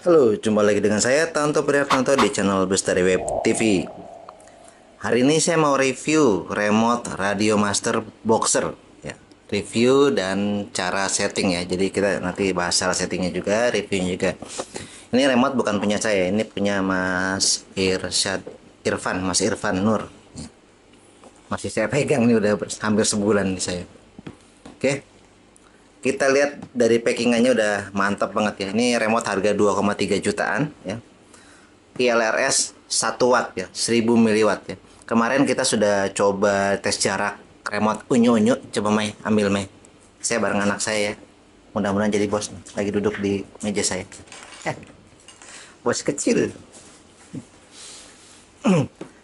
Halo, jumpa lagi dengan saya Tanto Prihartanto di channel Bestari Web TV. Hari ini saya mau review remote Radio Master Boxer ya. Review dan cara setting ya. Jadi kita nanti bahas cara settingnya juga, reviewnya juga. Ini remote bukan punya saya, ini punya Mas Mas Irfan Nur. Masih saya pegang nih udah hampir sebulan nih saya. Oke. Kita lihat dari packingannya udah mantap banget ya. Ini remote harga 2,3 jutaan ya. ILRS 1 watt ya, 1000 miliwatt ya. Kemarin kita sudah coba tes jarak remote unyu-unyu, coba Mei, ambil Mei. Saya bareng anak saya ya. Mudah-mudahan jadi bos nih, lagi duduk di meja saya. Eh, bos kecil.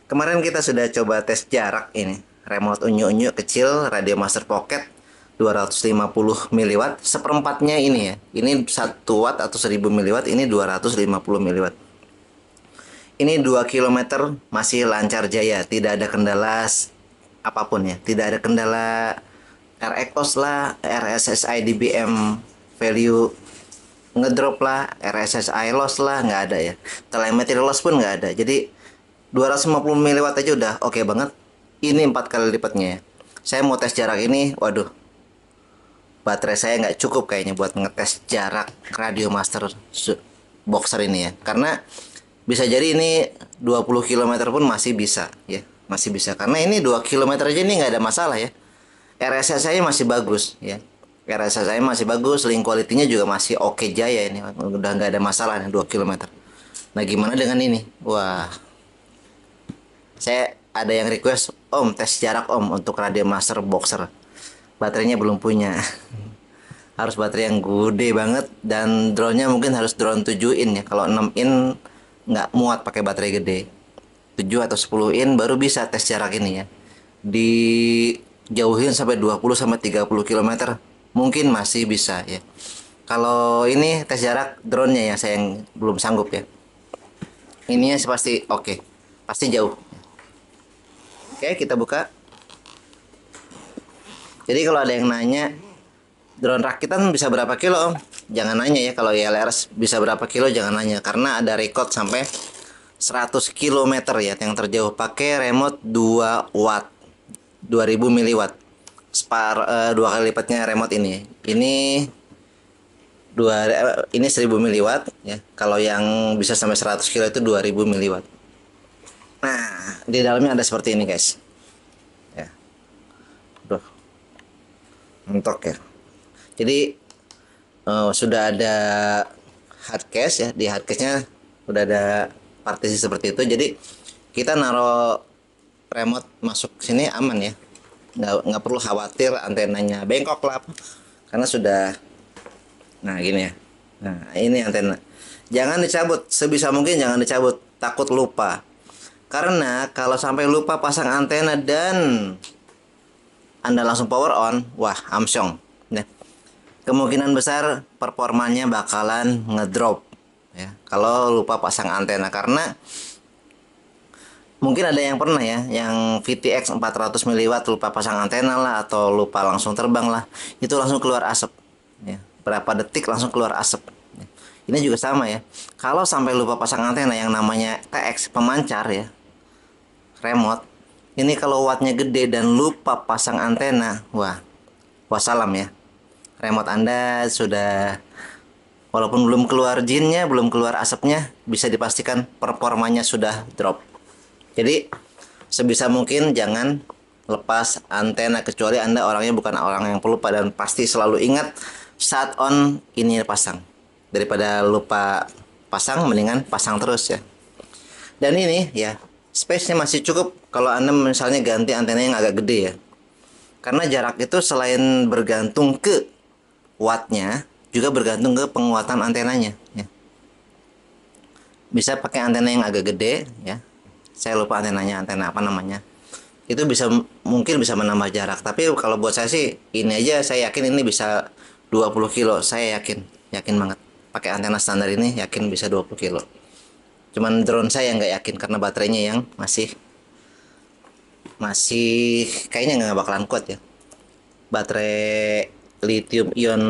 Kemarin kita sudah coba tes jarak ini, remote unyu-unyu kecil, Radio Master Pocket 250 miliwatt, seperempatnya ini ya. Ini 1 watt atau 1000 miliwatt, ini 250 miliwatt. Ini 2 kilometer masih lancar jaya, tidak ada kendala apapun ya. Tidak ada kendala RX lah, RSSI DBM value ngedrop lah, RSSI loss lah, nggak ada ya. Telemetry loss pun nggak ada. Jadi 250 miliwatt aja udah oke banget. Ini 4 kali lipatnya ya. Saya mau tes jarak ini, waduh, baterai saya nggak cukup kayaknya buat ngetes jarak Radio Master Boxer ini ya. Karena bisa jadi ini 20 km pun masih bisa ya. Masih bisa. Karena ini 2 km aja ini nggak ada masalah ya. RSS saya masih bagus ya. RSS saya masih bagus, link quality-nya juga masih oke jaya ini. Udah nggak ada masalah nih 2 km. Nah, gimana dengan ini? Wah, saya ada yang request, Om, tes jarak Om untuk Radio Master Boxer. Baterainya belum punya. Harus baterai yang gede banget dan drone-nya mungkin harus drone 7 in ya. Kalau 6 in nggak muat pakai baterai gede. 7 atau 10 in baru bisa tes jarak ini ya. Dijauhin sampai 20 sampai 30 km mungkin masih bisa ya. Kalau ini tes jarak drone-nya ya saya yang belum sanggup ya. Ininya pasti oke. Pasti jauh. Oke, kita buka. Jadi kalau ada yang nanya, drone rakitan bisa berapa kilo Om? Jangan nanya ya, kalau ILRS bisa berapa kilo jangan nanya. Karena ada record sampai 100 km ya yang terjauh pakai remote 2 watt 2000 miliwatt. Dua kali lipatnya remote ini. Ini 1000 miliwatt ya. Kalau yang bisa sampai 100 kilo itu 2000 miliwatt. Nah, di dalamnya ada seperti ini guys. Ya. Duh. Mentok ya. Jadi sudah ada hardcase ya, di hardcase-nya udah ada partisi seperti itu. Jadi kita naruh remote masuk sini aman ya, nggak perlu khawatir antenanya bengkok lah, karena sudah, nah gini ya. Nah ini antena, jangan dicabut, sebisa mungkin jangan dicabut, takut lupa. Karena kalau sampai lupa pasang antena dan Anda langsung power on, wah amsyong. Nah, kemungkinan besar performanya bakalan ngedrop ya kalau lupa pasang antena. Karena mungkin ada yang pernah ya, yang VTX 400 miliwatt lupa pasang antena lah, atau lupa langsung terbang lah, itu langsung keluar asap ya. Berapa detik langsung keluar asap ya. Ini juga sama ya, kalau sampai lupa pasang antena yang namanya TX pemancar ya, remote ini kalau wattnya gede dan lupa pasang antena, wah wassalam ya. Remote Anda sudah, walaupun belum keluar jinnya, belum keluar asapnya, bisa dipastikan performanya sudah drop. Jadi sebisa mungkin jangan lepas antena, kecuali Anda orangnya bukan orang yang pelupa, dan pasti selalu ingat saat on ini pasang. Daripada lupa pasang, mendingan pasang terus ya. Dan ini ya, space-nya masih cukup kalau Anda misalnya ganti antena yang agak gede ya. Karena jarak itu selain bergantung ke wattnya, juga bergantung ke penguatan antenanya ya. Bisa pakai antena yang agak gede ya. Saya lupa antenanya, antena apa namanya. Itu bisa, mungkin bisa menambah jarak. Tapi kalau buat saya sih, ini aja saya yakin ini bisa 20 kilo. Saya yakin banget. Pakai antena standar ini yakin bisa 20 kilo. Cuman drone saya nggak yakin karena baterainya yang masih kayaknya nggak bakalan kuat ya. Baterai lithium ion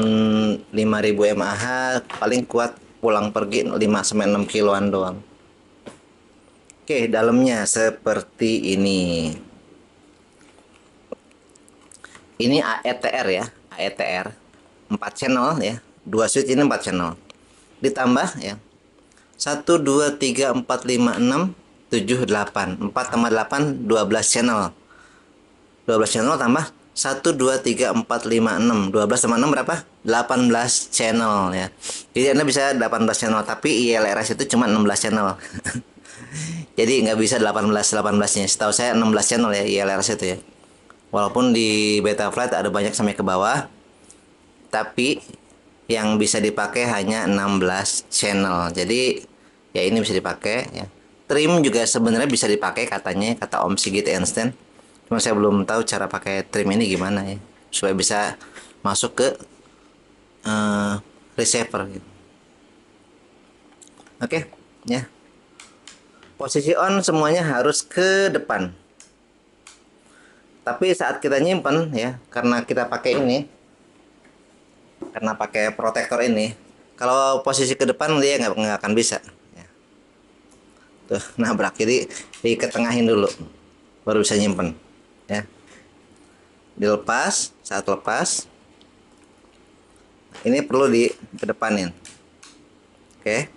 5000 mAh paling kuat pulang pergi 5 sampai 6 kiloan doang. Oke, dalamnya seperti ini. Ini AETR ya, AETR 4 channel ya. Dua switch ini 4 channel. Ditambah ya. 1 2 3 4 5 6 7 8 4 tambah 8 12 channel tambah 1 2 3 4 5 6 12 tambah 6 berapa? 18 channel ya. Jadi Anda bisa 18 channel, tapi ILRS itu cuma 16 channel. Jadi nggak bisa 18-18-nya. Setahu saya 16 channel ya ILRS itu ya. Walaupun di Betaflight ada banyak sampai ke bawah, tapi yang bisa dipakai hanya 16 channel. Jadi ya ini bisa dipakai ya. Trim juga sebenarnya bisa dipakai katanya, kata Om Sigit Einstein. Cuma saya belum tahu cara pakai trim ini gimana ya, supaya bisa masuk ke receiver gitu. Oke, ya. Posisi on semuanya harus ke depan. Tapi saat kita nyimpen ya, karena kita pakai ini, karena pakai protektor ini, kalau posisi ke depan dia nggak akan bisa. Ya. Tuh, nabrak. Jadi diketengahin dulu, baru bisa nyimpen. Ya. Dilepas, saat lepas, ini perlu dikedepanin. Oke.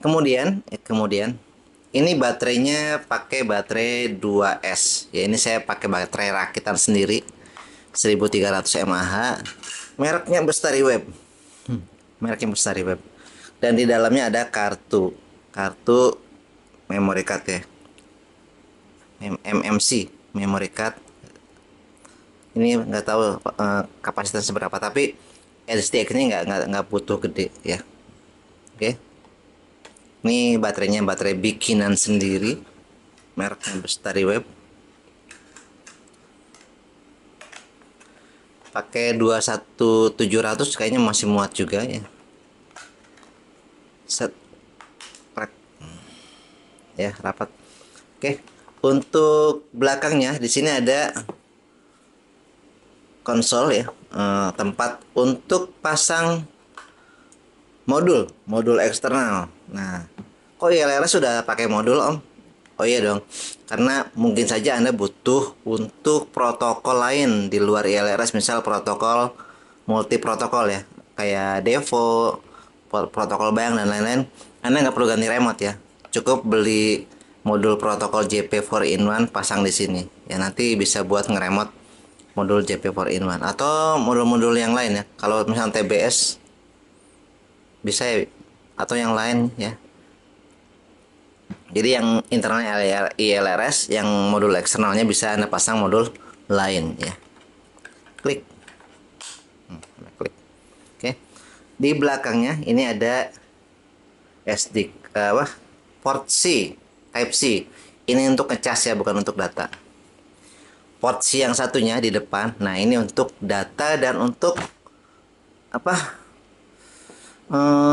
Kemudian ini baterainya pakai baterai 2S. Ya, ini saya pakai baterai rakitan sendiri 1300 mAh. Mereknya Bestari Web. Mereknya Bestari Web. Dan di dalamnya ada kartu memory card ya. MMC memory card. Ini nggak tahu kapasitas seberapa, tapi SDX ini nggak butuh gede ya. Oke. Ini baterainya baterai bikinan sendiri, mereknya Bestari Web. Pakai 21700 kayaknya masih muat juga ya. Set ya, rapat. Oke. Untuk belakangnya di sini ada konsol ya, tempat untuk pasang modul eksternal. Nah, kok ILRS sudah pakai modul, Om? Oh iya dong, karena mungkin saja Anda butuh untuk protokol lain di luar ILRS, misal protokol multi protokol ya, kayak Devo, protokol bayang dan lain-lain. Anda nggak perlu ganti remote ya, cukup beli modul protokol JP 4-in-1 pasang di sini. Ya nanti bisa buat ngeremot modul JP 4-in-1 atau modul-modul yang lain ya. Kalau misalnya TBS bisa ya, atau yang lain ya. Jadi yang internalnya ILRS, yang modul eksternalnya bisa Anda pasang modul lain ya. Klik. Klik. Oke. Di belakangnya ini ada SD port C, Type C. Ini untuk ngecas ya, bukan untuk data. Port C yang satunya di depan. Nah, ini untuk data dan untuk apa?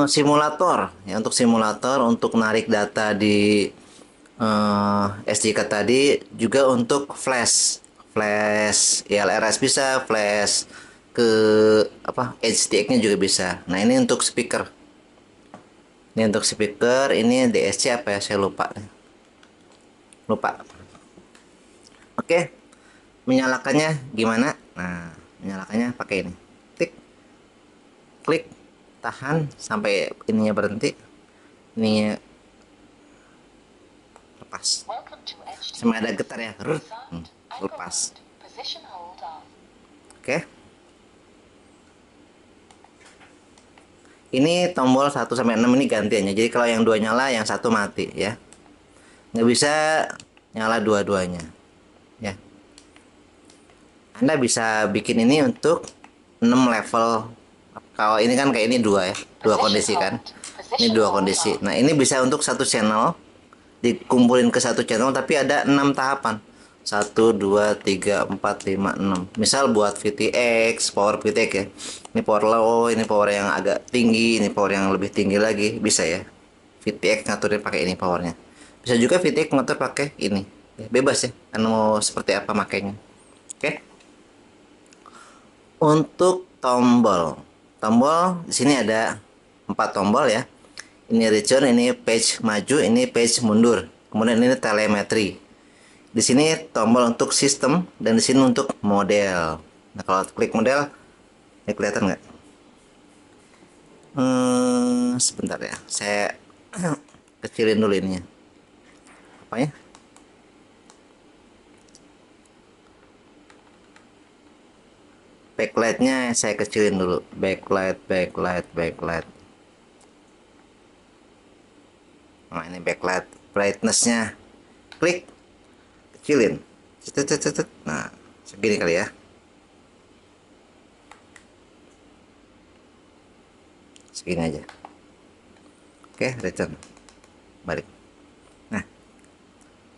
Simulator ya, untuk simulator, untuk narik data di SD card tadi, juga untuk flash ILRS bisa, flash ke apa HDX-nya juga bisa. Nah, ini untuk speaker, ini DSC apa ya, saya lupa. Oke, menyalakannya gimana? Nah, menyalakannya pakai ini, klik, tahan sampai ininya berhenti, ininya lepas, sama ada getar ya, lepas. Oke. Ini tombol 1 sampai 6 ini gantiannya. Jadi kalau yang 2 nyala, yang 1 mati ya. Nggak bisa nyala dua-duanya ya. Anda bisa bikin ini untuk 6 level. Kalau ini kan kayak ini 2 ya, 2 kondisi kan. Ini 2 kondisi. Nah, ini bisa untuk satu channel, dikumpulin ke satu channel, tapi ada 6 tahapan. 1, 2, 3, 4, 5, 6. Misal buat VTX, power VTX ya. Ini power low, ini power yang agak tinggi, ini power yang lebih tinggi lagi, bisa ya. VTX ngaturin pakai ini powernya. Bisa juga VTX ngatur pakai ini. Bebas ya, Anda mau seperti apa makainya. Oke. Untuk tombol. Tombol di sini ada 4 tombol ya. Ini return, ini page maju, ini page mundur. Kemudian ini telemetri. Di sini tombol untuk sistem dan di sini untuk model. Nah, kalau klik model, ini kelihatan nggak? Sebentar ya, saya kecilin dulu ininya. Apa ya? Backlightnya saya kecilin dulu. Backlight. Nah, ini backlight. Brightnessnya, klik, kecilin. Nah, segini kali ya. Segini aja. Oke, return. Balik. Nah,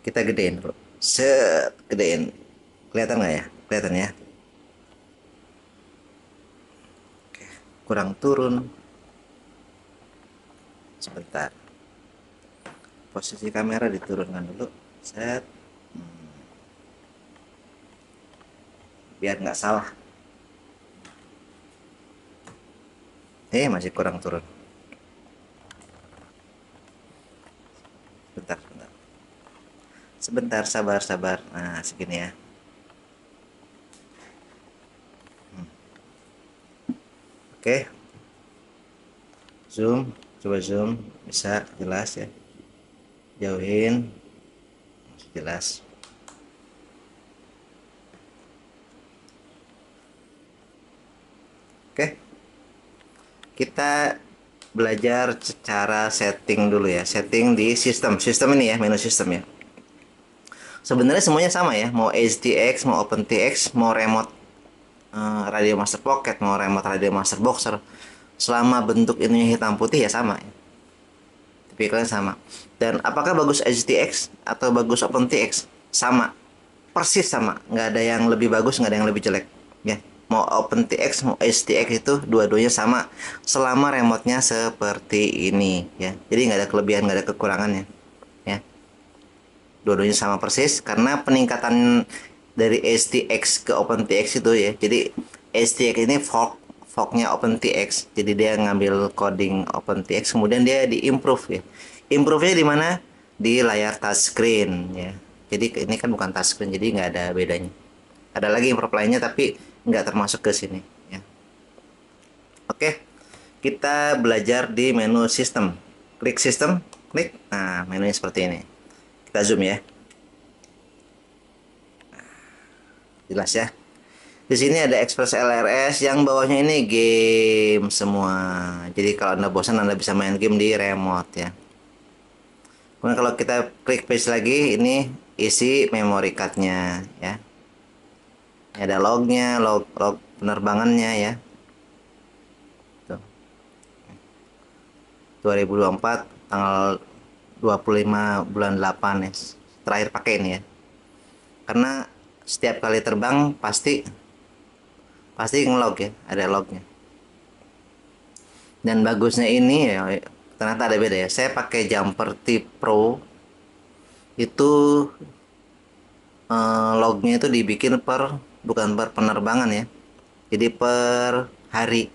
kita gedein dulu. Gedein. Kelihatan nggak ya? Kelihatan ya. Oke, kurang turun. Sebentar. Posisi kamera diturunkan dulu. Set. Biar nggak salah. Masih kurang turun. Sebentar, sabar. Nah, segini ya. Oke. Zoom, coba zoom, bisa jelas ya. Jauhin, jelas. Oke. Kita belajar cara setting dulu ya. Setting di sistem ini ya, menu sistem ya. Sebenarnya semuanya sama ya, mau HDX, mau OpenTX, mau remote Radio Master Pocket, mau remote Radio Master Boxer, selama bentuk ininya hitam putih ya sama ya. Tipikalnya sama. Dan apakah bagus HDX atau bagus OpenTX? Sama, persis sama, nggak ada yang lebih bagus, nggak ada yang lebih jelek ya. Mau OpenTX mau HDX itu dua-duanya sama selama remote-nya seperti ini ya. Jadi nggak ada kelebihan, nggak ada kekurangannya ya. Dua-duanya sama persis karena peningkatan dari HDX ke OpenTX itu ya. Jadi HDX ini forknya OpenTX. Jadi dia ngambil coding OpenTX kemudian dia di-improve ya. Improve-nya di mana? Di layar touchscreen ya. Jadi ini kan bukan touchscreen jadi nggak ada bedanya. Ada lagi improve lainnya tapi nggak termasuk ke sini ya. Oke, kita belajar di menu sistem. Klik sistem, klik. Nah, menunya seperti ini. Kita zoom ya. Jelas ya. Di sini ada Express LRS yang bawahnya ini game semua. Jadi kalau Anda bosan Anda bisa main game di remote ya. Kemudian kalau kita klik page lagi ini isi memory card-nya ya. Ini ada lognya, log penerbangannya ya. Tuh. 2024 tanggal 25 bulan 8 ya. Terakhir pakai ini ya. Karena setiap kali terbang pasti ngelog ya, ada lognya. Dan bagusnya ini ya, ternyata ada beda ya. Saya pakai Jumper T Pro itu lognya itu dibikin bukan per penerbangan ya. Jadi per hari.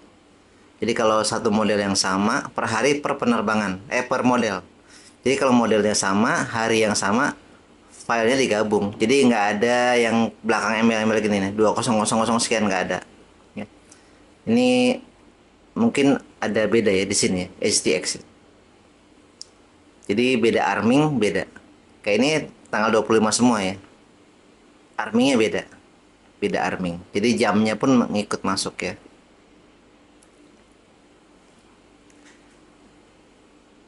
Jadi kalau satu model yang sama per hari per penerbangan, per model. Jadi kalau modelnya sama, hari yang sama, filenya digabung. Jadi nggak ada yang belakang email gini nih, 2000 sekian nggak ada. Ya. Ini mungkin ada beda ya di sini ya, HDX. Jadi beda arming, beda. Kayak ini tanggal 25 semua ya. Armingnya beda. Beda arming. Jadi jamnya pun ngikut masuk ya.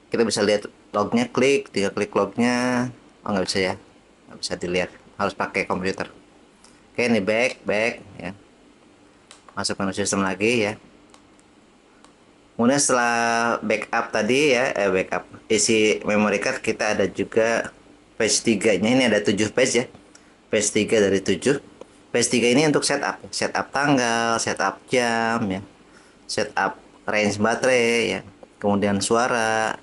Kita bisa lihat lognya, tinggal klik lognya. Oh nggak bisa ya, nggak bisa dilihat, harus pakai komputer. Oke, ini back ya, masuk menu sistem lagi ya. Kemudian setelah backup tadi ya, backup isi memory card, kita ada juga page 3 nya. Ini ada 7 page ya, page 3 dari 7. Page 3 ini untuk setup tanggal, setup jam ya, setup range baterai ya, kemudian suara.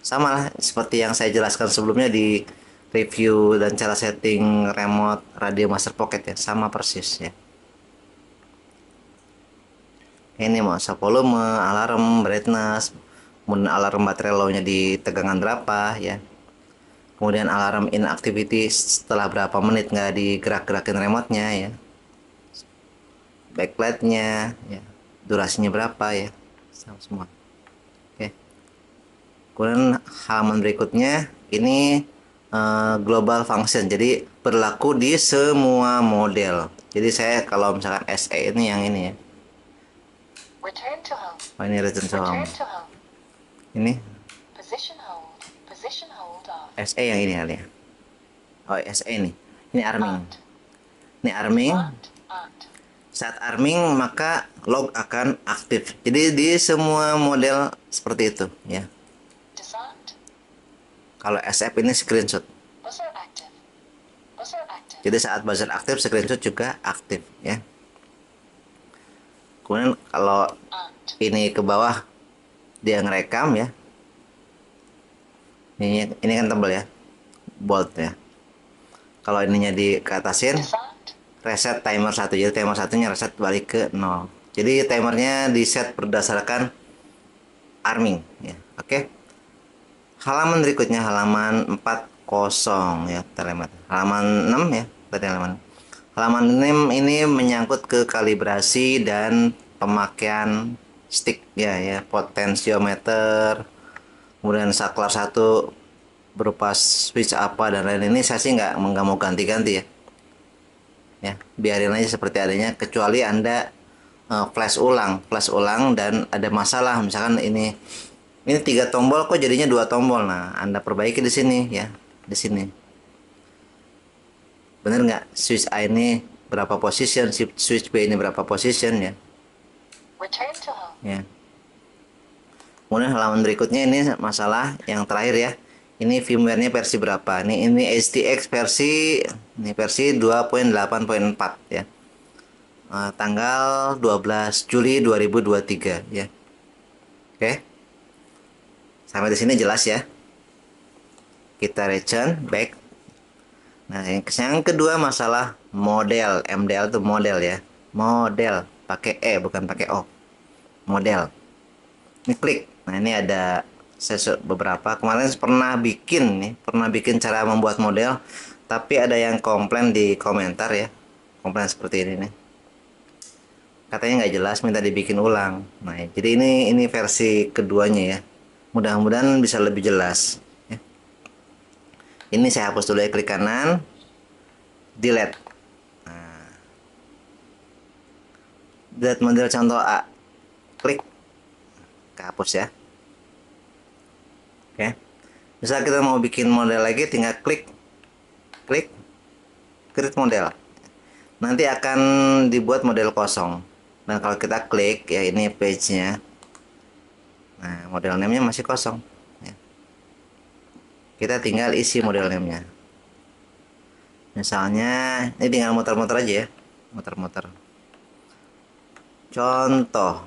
Sama lah seperti yang saya jelaskan sebelumnya di review dan cara setting remote Radio Master Pocket ya, sama persis ya. Ini masa volume, alarm, brightness, kemudian alarm baterai low-nya di tegangan berapa ya. Kemudian alarm inactivity setelah berapa menit nggak digerak-gerakin remote-nya ya. Backlight-nya ya. Durasinya berapa ya. Sama semua. Oke. Kemudian halaman berikutnya ini global function. Jadi berlaku di semua model. Jadi saya kalau misalkan SE ini yang ini ya. Return to home. Oh, ini return to home. Return to home. Ini Position hold. Position hold off. SE yang ini kali ya. Oh, SE ini. Ini arming. Aunt. Ini arming. Aunt. Aunt. Saat arming maka log akan aktif. Jadi di semua model seperti itu ya. Disarmed. Kalau SF ini screenshot. Buzzer active. Buzzer active. Jadi saat buzzer aktif screenshot juga aktif ya. Kemudian kalau Aunt. ini ke bawah dia ngerekam ya. Ini kan tebal ya. Bold ya. Kalau ininya dikatasin Disarmed. reset timer 1. Jadi timer satunya reset balik ke 0. Jadi timernya di set berdasarkan arming ya. Oke. Halaman berikutnya halaman 40 ya, terlihat. Halaman 6 ya, tadi halaman. Halaman 6 ini menyangkut ke kalibrasi dan pemakaian stick ya, potensiometer. Kemudian saklar 1 berupa switch apa dan lain ini saya sih nggak mau ganti-ganti ya. Ya, biarin aja seperti adanya kecuali Anda flash ulang dan ada masalah misalkan ini 3 tombol kok jadinya 2 tombol. Nah, Anda perbaiki di sini ya, di sini. Bener nggak? Switch A ini berapa position, switch B ini berapa position ya? Return to home. Ya. Kemudian halaman berikutnya ini masalah yang terakhir ya. Ini firmware-nya versi berapa? Ini HTX versi 2.8.4 ya. Tanggal 12 Juli 2023 ya. Oke. Sampai di sini jelas ya. Kita return back. Nah, yang kedua masalah model. MDL itu model ya. Model pakai E bukan pakai O. Model. Ini klik. Nah, ini ada beberapa kemarin pernah bikin cara membuat model, tapi ada yang komplain di komentar ya. Komplain seperti ini nih. Katanya nggak jelas, minta dibikin ulang. Nah, jadi ini versi keduanya ya. Mudah-mudahan bisa lebih jelas. Ya. Ini saya hapus dulu ya, klik kanan, delete. Nah, delete model contoh A. Klik, kehapus ya. Oke. Misal kita mau bikin model lagi, tinggal klik, create model. Nanti akan dibuat model kosong. Dan kalau kita klik ya ini page-nya. Nah, model name-nya masih kosong. Ya. Kita tinggal isi model name-nya. Misalnya ini tinggal muter-muter aja ya, muter-muter. Contoh,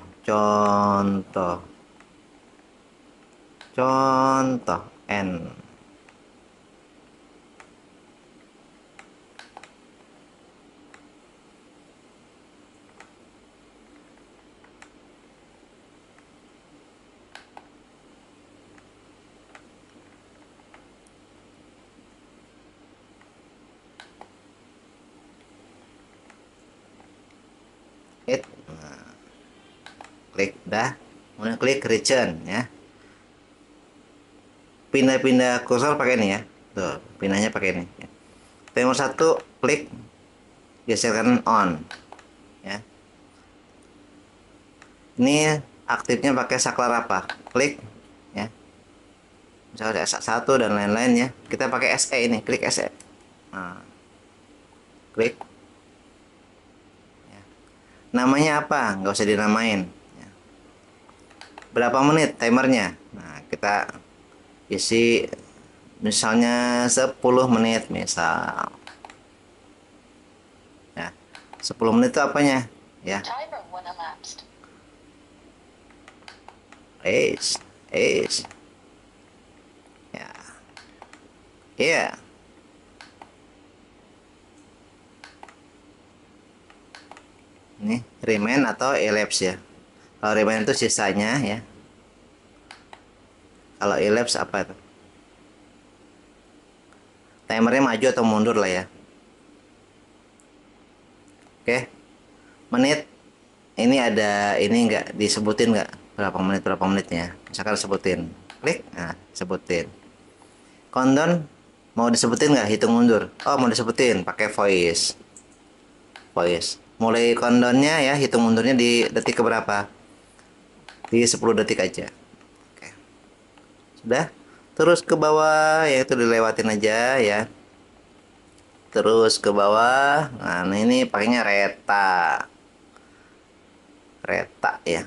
N. Hit. Nah, klik dah, kemudian klik return ya. Pindah-pindah kursor pakai ini ya. Tuh, pindahnya pakai ini. Ya. Timer 1 klik geserkan on ya. Ini aktifnya pakai saklar apa? Klik ya. Misalnya S1 dan lain-lain ya. Kita pakai SE ini, klik SE. Nah, klik. Ya. Namanya apa? Nggak usah dinamain. Ya. Berapa menit timernya? Nah, kita isi misalnya 10 menit misal. Ya. 10 menit itu apanya? Ya. Timer 1 elapsed. Ace. Ya. Iya. Ini remain atau elapse ya. Kalau remind itu sisanya ya. Kalau elapse apa itu? Timernya maju atau mundur lah ya. Oke. Menit. Ini ada ini nggak disebutin nggak berapa menitnya? Misalkan sebutin. Klik. Nah, sebutin. Countdown mau disebutin nggak hitung mundur? Oh, mau disebutin pakai voice. Voice. Mulai countdownnya ya, hitung mundurnya di detik keberapa? Di 10 detik aja. Oke. Sudah. Terus ke bawah, ya itu dilewatin aja ya. Terus ke bawah. Nah, ini pakainya reta. Reta ya.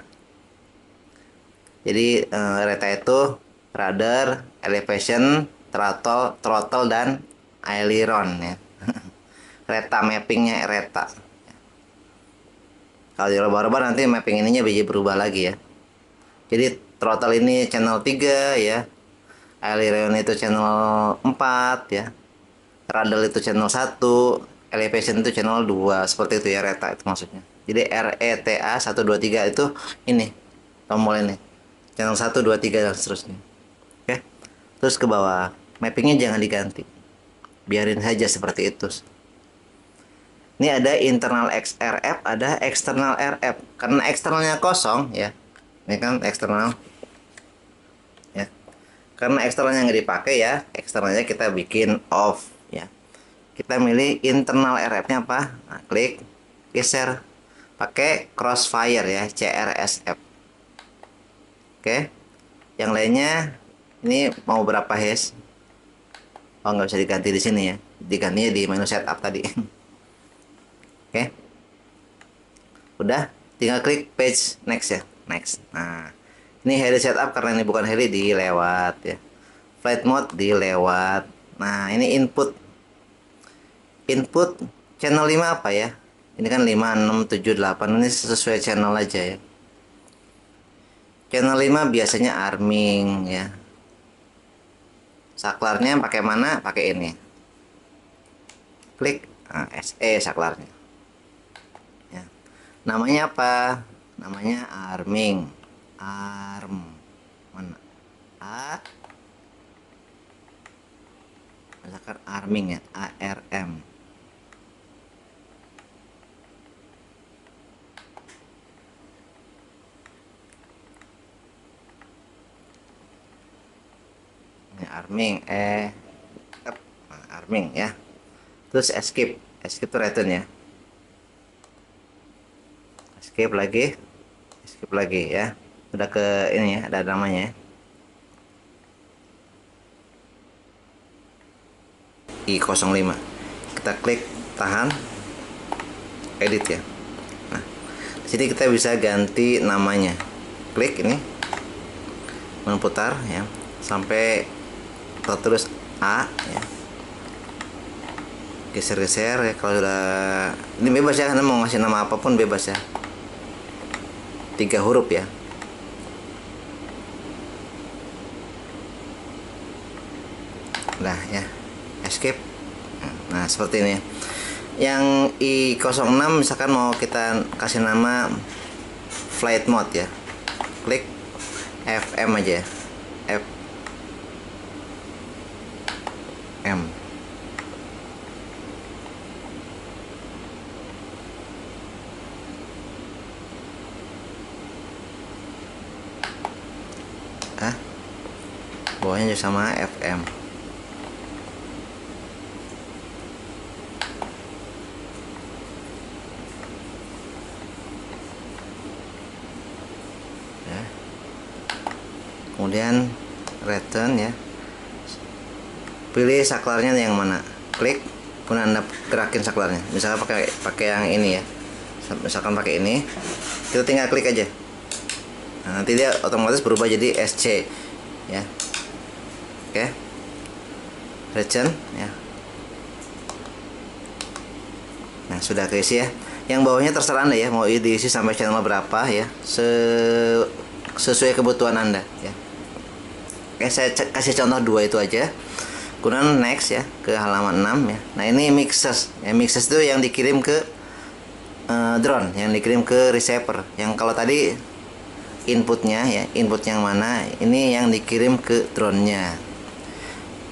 Jadi reta itu rudder, elevation, throttle dan aileron ya. Reta mappingnya reta. Kalau dirubah-rubah nanti mapping ininya bisa berubah lagi ya. Jadi throttle ini channel 3 ya. Aileron itu channel 4 ya. Rudder itu channel 1, elevation itu channel 2. Seperti itu ya reta itu maksudnya. Jadi RETA 1 2 3 itu ini tombol ini. Channel 1 2 3 dan seterusnya. Oke. Terus ke bawah. Mappingnya jangan diganti. Biarin saja seperti itu. Ini ada internal XRF, ada external RF. Karena eksternalnya kosong ya. Ini kan eksternal. Ya. Karena eksternalnya nggak dipakai ya, eksternalnya kita bikin off ya. Kita milih internal RF-nya apa? Nah, klik, geser, pakai crossfire ya, CRSF. Oke. Yang lainnya ini mau berapa hash? Oh, nggak bisa diganti di sini ya. Digantinya di menu setup tadi. Oke. Udah, tinggal klik page next ya. Next. Nah, ini heli setup karena ini bukan heli dilewat ya. Flight mode dilewat. Nah, ini input. Input channel 5 apa ya? Ini kan 5 6 7 8. Ini sesuai channel aja ya. Channel 5 biasanya arming ya. Saklarnya pakai mana? Pakai ini. Klik SE saklarnya. Ya. Namanya apa? Namanya arming. Arm. Mana? A. Misalkan arming ya, ARM. Ini arming arming ya. Terus escape. Escape itu return ya. Escape lagi. Escape lagi ya. Udah ke ini ya, ada namanya ya. I05. Kita klik tahan edit ya. Nah, di sini kita bisa ganti namanya. Klik ini memutar ya sampai terus A ya. Geser-geser ya kalau sudah ini bebas ya, Anda mau ngasih nama apapun bebas ya. 3 huruf ya. Nah ya, escape. Nah seperti ini. Yang I06 misalkan mau kita kasih nama flight mode ya. Klik FM aja ya. FM. Bawahnya juga sama FM. Ya. Kemudian return ya. Pilih saklarnya yang mana. Klik, kemudian Anda gerakin saklarnya. Misalnya pakai yang ini ya. Misalkan pakai ini, kita tinggal klik aja. Nah, nanti dia otomatis berubah jadi SC ya. Oke. Return ya. Nah, sudah keisi ya. Yang bawahnya terserah Anda ya, mau diisi sampai channel berapa ya. Sesuai kebutuhan Anda ya. Oke, saya kasih contoh 2 itu aja. Kemudian next ya ke halaman 6 ya. Nah, ini mixes. Ya, mixes itu yang dikirim ke drone, yang dikirim ke receiver. Yang kalau tadi inputnya ya, input yang mana, ini yang dikirim ke drone-nya.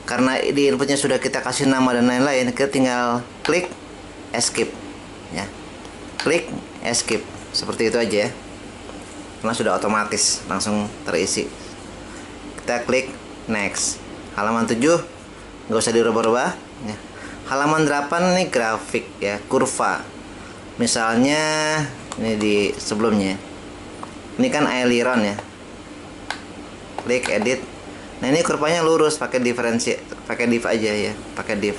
Karena di inputnya sudah kita kasih nama dan lain-lain, kita tinggal klik escape ya, klik escape seperti itu aja ya, karena sudah otomatis langsung terisi. Kita klik next. Halaman 7 nggak usah dirubah-rubah ya. Halaman 8 ini grafik ya, kurva. Misalnya ini di sebelumnya, ini kan aileron ya, klik edit. Nah ini kurvanya lurus, pakai diferensi, pakai div aja ya, pakai div.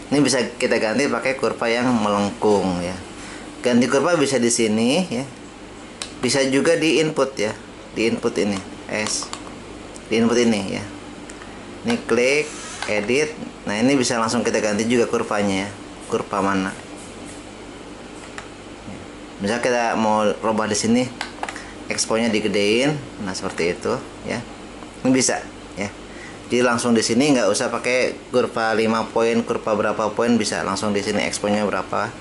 Ini bisa kita ganti pakai kurva yang melengkung ya. Ganti kurva bisa di sini ya, bisa juga di input ya, di input ini di input ini ya. Ini klik edit. Nah ini bisa langsung kita ganti juga kurvanya ya, kurva mana. Misal kita mau rubah di sini, expo-nya digedein, nah seperti itu ya. Ini bisa ya. Jadi langsung di sini nggak usah pakai kurva 5 poin, kurva berapa poin, bisa langsung di sini expo-nya berapa.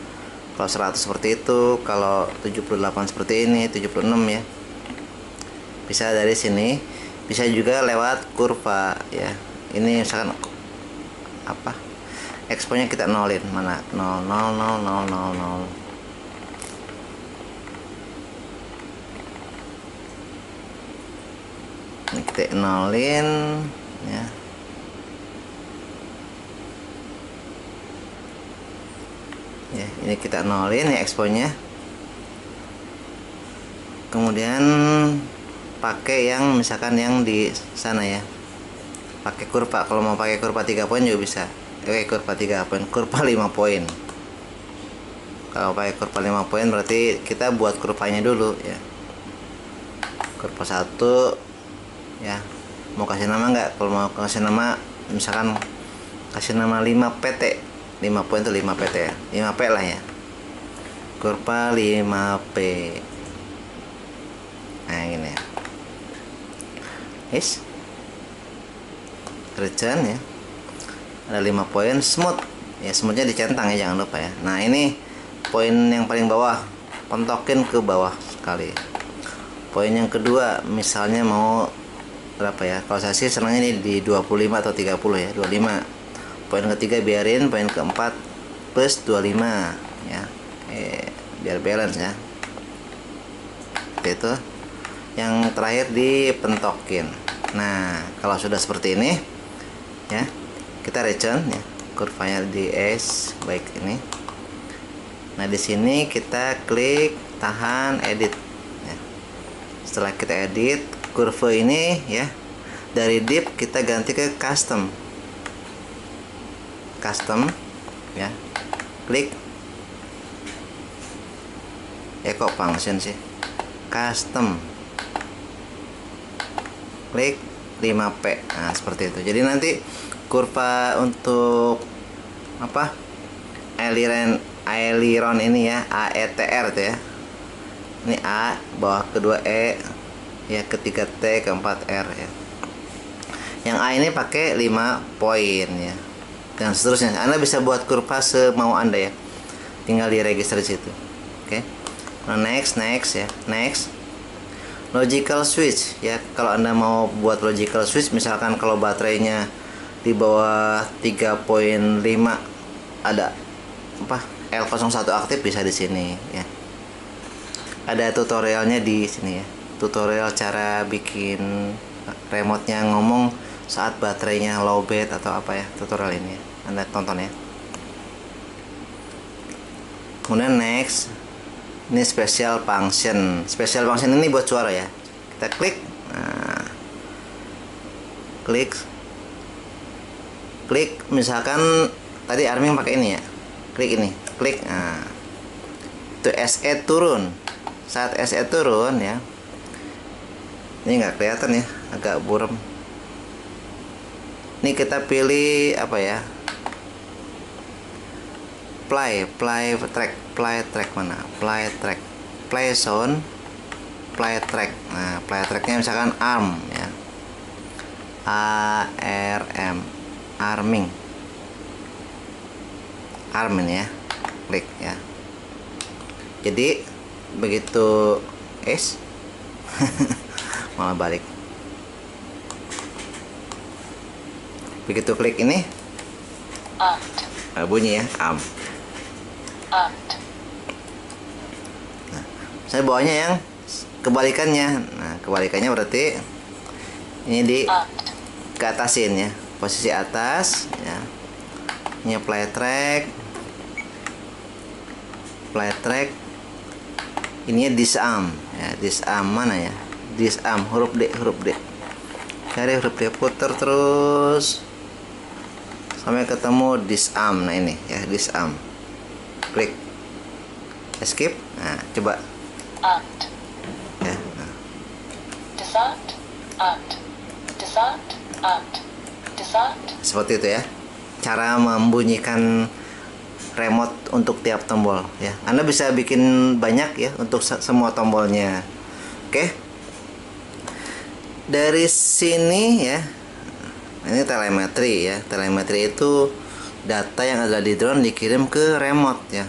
Kalau 100 seperti itu, kalau 78 seperti ini, 76 ya. Bisa dari sini, bisa juga lewat kurva ya. Ini misalkan apa? Expo-nya kita nolin, mana? 0 0 0 0 0 0. Ini kita nolin ya. Ya, ini kita nolin ya expo-nya. Kemudian pakai yang misalkan yang di sana ya. Pakai kurva, kalau mau pakai kurva 3 poin juga bisa. Oke, kurva 3 poin, kurva 5 poin. Kalau pakai kurva 5 poin berarti kita buat kurvanya dulu ya. Kurva 1 ya, mau kasih nama nggak? Kalau mau kasih nama misalkan kasih nama 5 PT, 5 poin itu 5 PT ya, 5P lah ya, kurva 5P. Nah gini ya, yes, return ya, ada 5 poin smooth ya, smoothnya dicentang ya, jangan lupa ya. Nah ini poin yang paling bawah, pentokin ke bawah sekali. Poin yang kedua misalnya mau berapa ya, kalau saya sih senangnya ini di 25 atau 30 ya, 25. Poin ketiga biarin, poin keempat plus 25 ya, biar balance ya. Seperti itu. Yang terakhir dipentokin. Nah kalau sudah seperti ini ya, kita return ya, kurvanya di S baik ini. Nah di sini kita klik tahan edit ya. Setelah kita edit kurva ini ya, dari div kita ganti ke custom ya, klik ya, kok function sih, custom, klik 5P. Nah seperti itu. Jadi nanti kurva untuk apa, aileron ini ya, AETR tuh ya, ini A, bawah kedua E ya, ketiga T, keempat R ya. Yang A ini pakai 5 poin ya, dan seterusnya. Anda bisa buat kurva semau Anda ya, tinggal diregister di situ. Oke. Nah next ya, next logical switch ya. Kalau Anda mau buat logical switch, misalkan kalau baterainya di bawah 3.5 ada apa, L01 aktif, bisa di sini ya. Ada tutorialnya di sini ya, tutorial cara bikin remote-nya ngomong saat baterainya lowbat atau apa ya, tutorial ini ya. Anda tonton ya. Kemudian next, ini special function. Special function ini buat suara ya. Kita klik. Nah, klik misalkan tadi Arming pakai ini ya. Klik ini, klik. Nah, itu SE turun. Saat SE turun ya, ini nggak kelihatan ya, agak buram. Ini kita pilih apa ya, play track mana, play sound, play track. Nah play tracknya misalkan arm ya, arming ini ya, klik ya. Jadi begitu Malah balik. Begitu klik ini Armed. bunyi ya, Armed. saya bawanya yang kebalikannya. Nah, kebalikannya berarti ini di Armed. ke atasin ya, posisi atas ya. Ini play track, ininya disarm ya, disarm mana ya, disarm huruf D, cari huruf D, putar terus sampai ketemu disarm. Nah ini ya, disarm, klik escape. Nah coba Armed. ya. Nah, Disarmed. Armed. Disarmed. Armed. Disarmed. seperti itu ya cara membunyikan remote untuk tiap tombol ya. Anda bisa bikin banyak ya untuk semua tombolnya. Oke, dari sini ya, ini telemetri ya. Telemetri itu data yang ada di drone dikirim ke remote ya.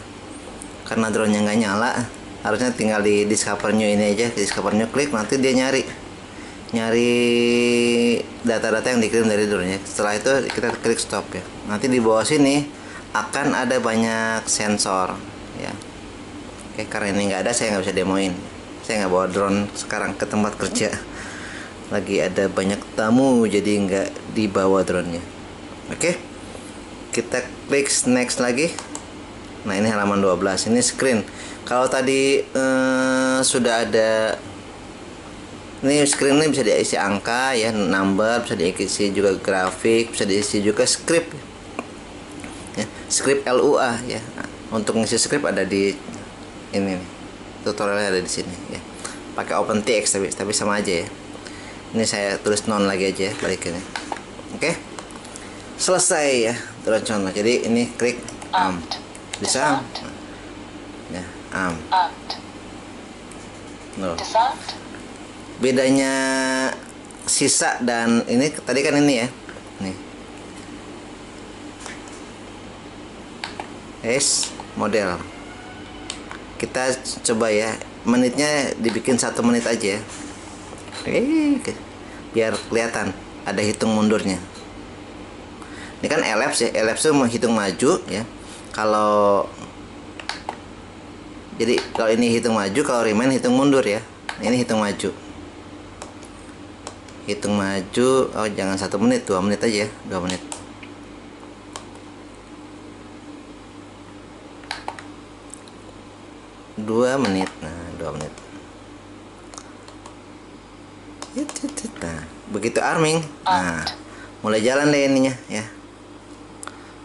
Karena drone-nya nggak nyala, harusnya tinggal di Discover New ini aja. Discover New, klik, nanti dia nyari data-data yang dikirim dari drone ya. Setelah itu kita klik stop ya. Nanti di bawah sini akan ada banyak sensor ya. Oke, karena ini nggak ada, saya nggak bisa demoin. Saya nggak bawa drone sekarang ke tempat kerja, lagi ada banyak tamu, jadi nggak dibawa drone-nya. Oke, kita klik next lagi. Nah ini halaman 12, ini screen. Kalau tadi sudah ada, ini screen ini bisa diisi angka ya, number, bisa diisi juga grafik, bisa diisi juga script ya, script LUA ya. Nah, untuk ngisi script ada di ini nih, tutorialnya ada di sini ya, pakai OpenTX tapi sama aja ya. Ini saya tulis non lagi aja ya, balikinnya. Oke, selesai ya terus contoh. Jadi ini klik bisa ya, Armed. Loh. Disarmed. Bedanya sisa dan ini tadi kan ini ya, nih model. Kita coba ya, menitnya dibikin 1 menit aja ya. Biar kelihatan ada hitung mundurnya. Ini kan ellipse ya, ellipse itu menghitung maju ya. Kalau jadi kalau ini hitung maju, kalau remain hitung mundur ya. Ini hitung maju. Hitung maju, oh jangan 1 menit, 2 menit aja ya, 2 menit. Nah 2 menit. Nah begitu arming, nah mulai jalan deh ininya ya.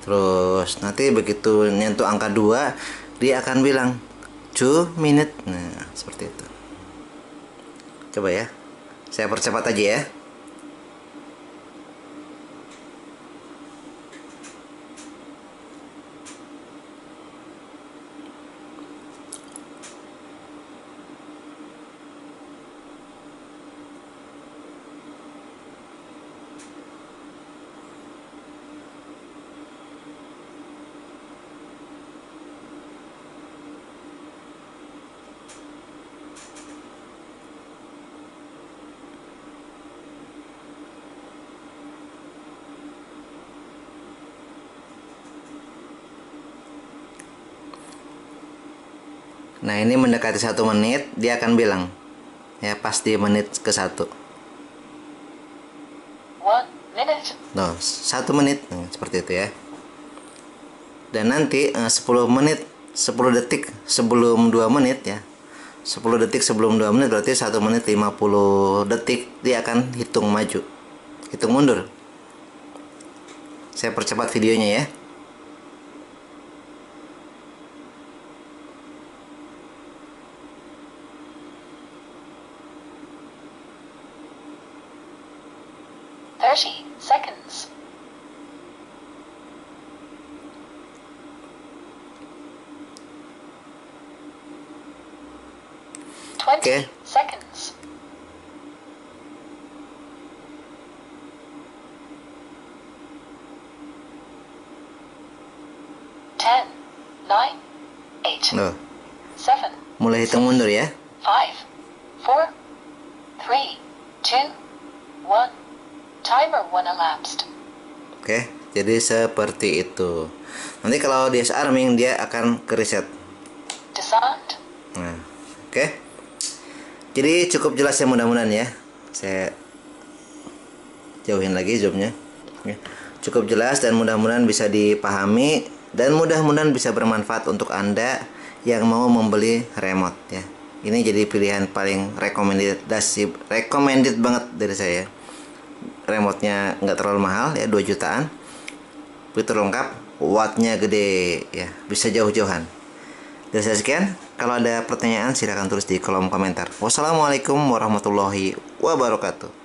Terus nanti begitu nyentuh angka 2, dia akan bilang 2 minute. Nah seperti itu. Coba ya, saya percepat aja ya. Nah ini mendekati 1 menit, dia akan bilang ya, pas di menit ke 1. 1 minute. Nah 1 menit, nah, seperti itu ya. Dan nanti 10 menit, 10 detik sebelum 2 menit ya, 10 detik sebelum 2 menit berarti 1 menit 50 detik, dia akan hitung maju, hitung mundur. Saya percepat videonya ya. Seconds. 20 Oke. seconds. 10, 9, 8, Loh, 7, mulai hitung mundur ya. 5, 4, 3, 2, 1. Timer 1 elapsed. Oke, jadi seperti itu. Nanti kalau disarming dia akan ke reset. Disarmed. Nah, oke. Jadi cukup jelas ya mudah-mudahan ya. Saya jauhin lagi zoomnya. Oke. Cukup jelas dan mudah-mudahan bisa dipahami dan mudah-mudahan bisa bermanfaat untuk Anda yang mau membeli remote ya. Ini jadi pilihan paling recommended banget dari saya. Remote-nya nggak terlalu mahal ya, 2 jutaan. Fitur lengkap, wattnya gede ya, bisa jauh-jauhan. Dari saya sekian, kalau ada pertanyaan silahkan tulis di kolom komentar. Wassalamualaikum warahmatullahi wabarakatuh.